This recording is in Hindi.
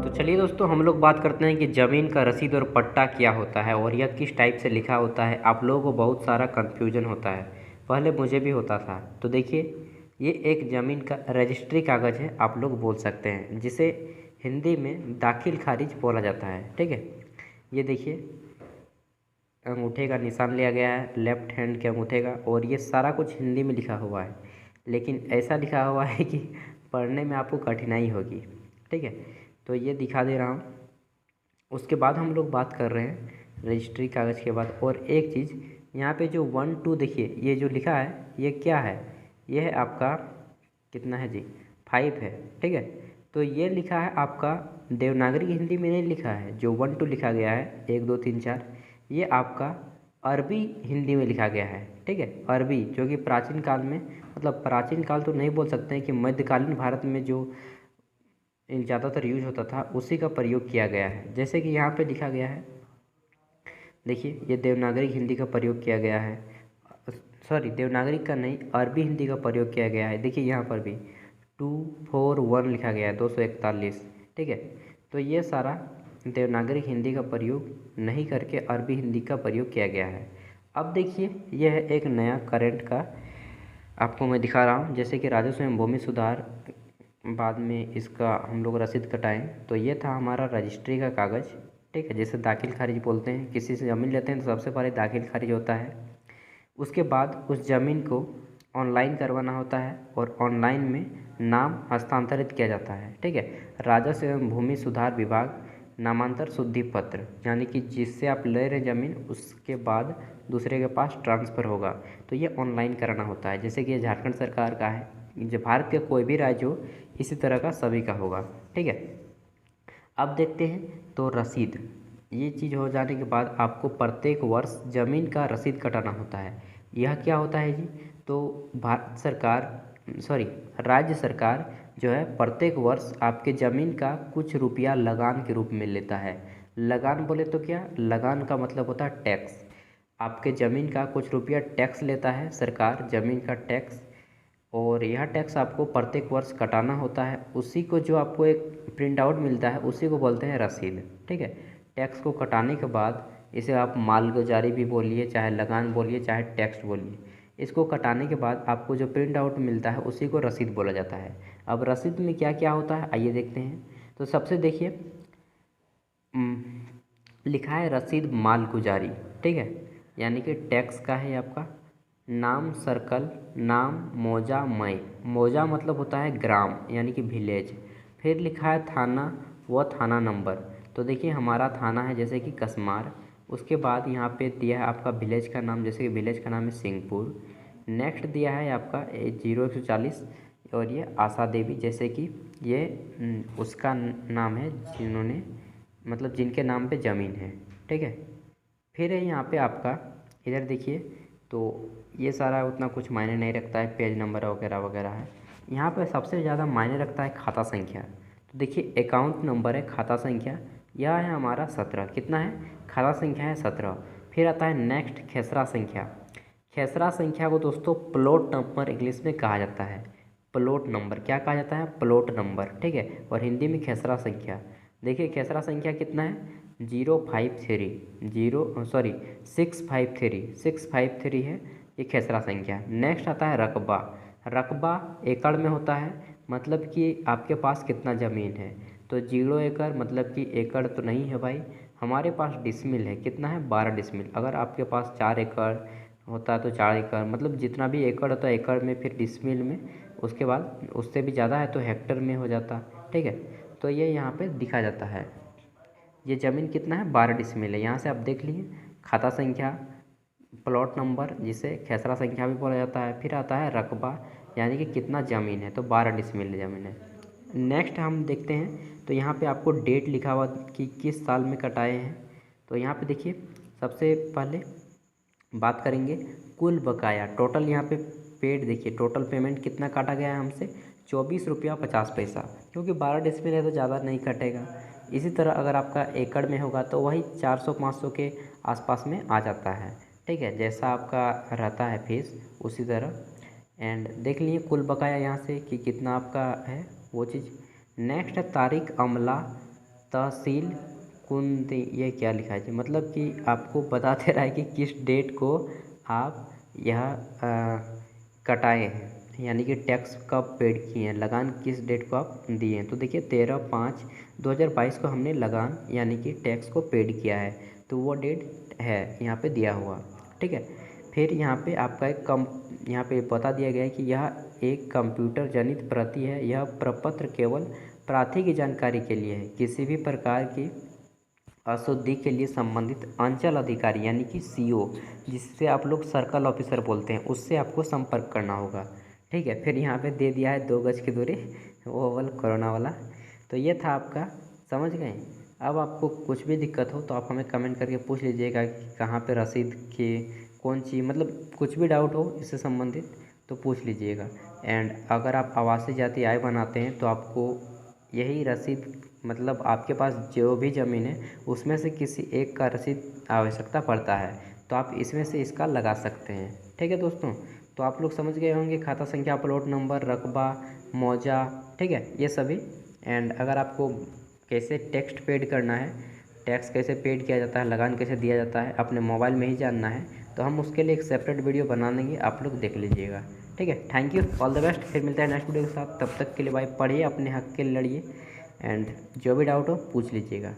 तो चलिए दोस्तों, हम लोग बात करते हैं कि ज़मीन का रसीद और पट्टा क्या होता है और यह किस टाइप से लिखा होता है। आप लोगों को बहुत सारा कन्फ्यूजन होता है, पहले मुझे भी होता था। तो देखिए, ये एक ज़मीन का रजिस्ट्री कागज़ है, आप लोग बोल सकते हैं, जिसे हिंदी में दाखिल खारिज बोला जाता है। ठीक है, ये देखिए, अंगूठे का निशान लिया गया है, लेफ्ट हैंड के अंगूठे का, और ये सारा कुछ हिंदी में लिखा हुआ है, लेकिन ऐसा लिखा हुआ है कि पढ़ने में आपको कठिनाई होगी। ठीक है, तो ये दिखा दे रहा हूँ। उसके बाद हम लोग बात कर रहे हैं रजिस्ट्री कागज़ के बाद। और एक चीज़, यहाँ पे जो 1 2 देखिए, ये जो लिखा है ये क्या है, ये है आपका कितना है जी, 5 है। ठीक है, तो ये लिखा है आपका देवनागरी हिंदी में नहीं लिखा है। जो 1 2 लिखा गया है 1 2 3 4, ये आपका अरबी हिंदी में लिखा गया है। ठीक है, अरबी, जो कि प्राचीन काल में, मतलब प्राचीन काल तो नहीं बोल सकते हैं, कि मध्यकालीन भारत में जो ज़्यादातर यूज होता था उसी का प्रयोग किया गया है। जैसे कि यहाँ पे लिखा गया है, देखिए, ये देवनागरी हिंदी का प्रयोग किया गया है। सॉरी, देवनागरी का नहीं, अरबी हिंदी का प्रयोग किया गया है। देखिए यहाँ पर भी 241 लिखा गया है, 241। ठीक है, तो ये सारा देवनागरी हिंदी का प्रयोग नहीं करके अरबी हिंदी का प्रयोग किया गया है। अब देखिए, यह है एक नया करंट का आपको मैं दिखा रहा हूँ। जैसे कि राजस्व एवं भूमि सुधार, बाद में इसका हम लोग रसीद कटाएं, तो ये था हमारा रजिस्ट्री का कागज़। ठीक है, जैसे दाखिल खारिज बोलते हैं, किसी से ज़मीन लेते हैं तो सबसे पहले दाखिल खारिज होता है। उसके बाद उस ज़मीन को ऑनलाइन करवाना होता है और ऑनलाइन में नाम हस्तांतरित किया जाता है। ठीक है, राजस्व एवं भूमि सुधार विभाग नामांतर शुद्धि पत्र, यानी कि जिससे आप ले रहे ज़मीन उसके बाद दूसरे के पास ट्रांसफ़र होगा, तो ये ऑनलाइन कराना होता है। जैसे कि ये झारखंड सरकार का है, जो भारत के कोई भी राज्य हो, इसी तरह का सभी का होगा। ठीक है, अब देखते हैं तो रसीद, ये चीज़ हो जाने के बाद आपको प्रत्येक वर्ष ज़मीन का रसीद कटाना होता है। यह क्या होता है जी, तो भारत सरकार, सॉरी, राज्य सरकार जो है प्रत्येक वर्ष आपके ज़मीन का कुछ रुपया लगान के रूप में लेता है। लगान बोले तो क्या, लगान का मतलब होता है टैक्स। आपके ज़मीन का कुछ रुपया टैक्स लेता है सरकार, ज़मीन का टैक्स, और यह टैक्स आपको प्रत्येक वर्ष कटाना होता है। उसी को जो आपको एक प्रिंट आउट मिलता है उसी को बोलते हैं रसीद। ठीक है, टैक्स को कटाने के बाद इसे आप मालगुजारी भी बोलिए, चाहे लगान बोलिए, चाहे टैक्स बोलिए, इसको कटाने के बाद आपको जो प्रिंट आउट मिलता है उसी को रसीद बोला जाता है। अब रसीद में क्या क्या होता है आइए देखते हैं। तो सबसे देखिए, लिखा है रसीद मालगुजारी। ठीक है, यानी कि टैक्स का है आपका नाम, सर्कल, नाम, मौजा, मई। मौजा मतलब होता है ग्राम, यानी कि विलेज। फिर लिखा है थाना व थाना नंबर, तो देखिए हमारा थाना है जैसे कि कसमार। उसके बाद यहाँ पे दिया है आपका विलेज का नाम, जैसे कि विलेज का नाम है सिंहपुर। नेक्स्ट दिया है आपका 0140, और ये आशा देवी, जैसे कि ये उसका नाम है जिन्होंने, मतलब जिनके नाम पे ज़मीन है। ठीक है, फिर है यहाँ पे आपका, इधर देखिए, तो ये सारा उतना कुछ मायने नहीं रखता है, पेज नंबर वगैरह वगैरह है। यहाँ पे सबसे ज़्यादा मायने रखता है खाता संख्या। तो देखिए, अकाउंट नंबर है खाता संख्या, यह है हमारा 17। कितना है, खाता संख्या है 17। फिर आता है नेक्स्ट खेसरा संख्या। खेसरा संख्या को दोस्तों प्लॉट नंबर इंग्लिश में कहा जाता है। प्लॉट नंबर क्या कहा जाता है, प्लॉट नंबर। ठीक है, और हिंदी में खेसरा संख्या। देखिए खेसरा संख्या कितना है, 653 है, ये खेसरा संख्या। नेक्स्ट आता है रकबा। रकबा एकड़ में होता है, मतलब कि आपके पास कितना ज़मीन है। तो 0 एकड़ मतलब कि एकड़ तो नहीं है भाई, हमारे पास डिसमिल है। कितना है, 12 डिसमिल। अगर आपके पास 4 एकड़ होता है तो 4 एकड़, मतलब जितना भी एकड़ होता है एकड़ में, फिर डिसमिल में, उसके बाद उससे भी ज़्यादा है तो हेक्टर में हो जाता। ठीक है, तो ये यहाँ पे दिखा जाता है। ये ज़मीन कितना है, 12 डिसमिल है। यहाँ से आप देख लीजिए, खाता संख्या, प्लॉट नंबर जिसे खेसरा संख्या भी बोला जाता है, फिर आता है रकबा, यानी कि कितना ज़मीन है, तो 12 डिसमिल ज़मीन है। नेक्स्ट हम देखते हैं, तो यहाँ पे आपको डेट लिखा हुआ कि किस साल में कटाए हैं। तो यहाँ पे देखिए, सबसे पहले बात करेंगे कुल बकाया, टोटल यहाँ पे पेड। देखिए टोटल पेमेंट कितना काटा गया है हमसे, 24 रुपया 50 पैसा, क्योंकि 12 डिसमिल है तो ज़्यादा नहीं कटेगा। इसी तरह अगर आपका एकड़ में होगा तो वही 400-500 के आसपास में आ जाता है। ठीक है, जैसा आपका रहता है फीस उसी तरह। एंड देख लीजिए कुल बकाया यहाँ से कि कितना आपका है वो चीज़। नेक्स्ट है तारीख अमला तहसील कुंद, ये क्या लिखा है जी, मतलब कि आपको बता दे रहा है कि किस डेट को आप यह कटाए हैं, यानी कि टैक्स कब पेड किए हैं, लगान किस डेट को आप दिए हैं। तो देखिए 13/5/2022 को हमने लगान यानी कि टैक्स को पेड किया है, तो वो डेट है यहाँ पे दिया हुआ, ठीक है। फिर यहाँ पे आपका यहाँ पे बता दिया गया है कि यह एक कंप्यूटर जनित प्रति है, यह प्रपत्र केवल प्रार्थी की जानकारी के लिए है, किसी भी प्रकार की अशुद्धि के लिए संबंधित अंचल अधिकारी यानी कि सीओ, जिससे आप लोग सर्कल ऑफिसर बोलते हैं, उससे आपको संपर्क करना होगा, ठीक है। फिर यहाँ पे दे दिया है 2 गज की दूरी, वो वाला कोरोना वाला। तो ये था आपका, समझ गए। अब आपको कुछ भी दिक्कत हो तो आप हमें कमेंट करके पूछ लीजिएगा कि कहाँ पे रसीद की कौन चीज़, मतलब कुछ भी डाउट हो इससे संबंधित तो पूछ लीजिएगा। एंड अगर आप आवासीय जाति आय बनाते हैं तो आपको यही रसीद, मतलब आपके पास जो भी ज़मीन है उसमें से किसी एक का रसीद आवश्यकता पड़ता है, तो आप इसमें से इसका लगा सकते हैं, ठीक है दोस्तों। तो आप लोग समझ गए होंगे खाता संख्या, प्लॉट नंबर, रकबा, मौजा, ठीक है, ये सभी। एंड अगर आपको कैसे टैक्स पेड करना है, टैक्स कैसे पेड किया जाता है, लगान कैसे दिया जाता है, अपने मोबाइल में ही जानना है, तो हम उसके लिए एक सेपरेट वीडियो बना देंगे, आप लोग देख लीजिएगा, ठीक है। Thank you, all the best. फिर मिलते हैं नेक्स्ट वीडियो के साथ, तब तक के लिए भाई पढ़िए, अपने हक के लिए लड़िए, एंड जो भी डाउट हो पूछ लीजिएगा।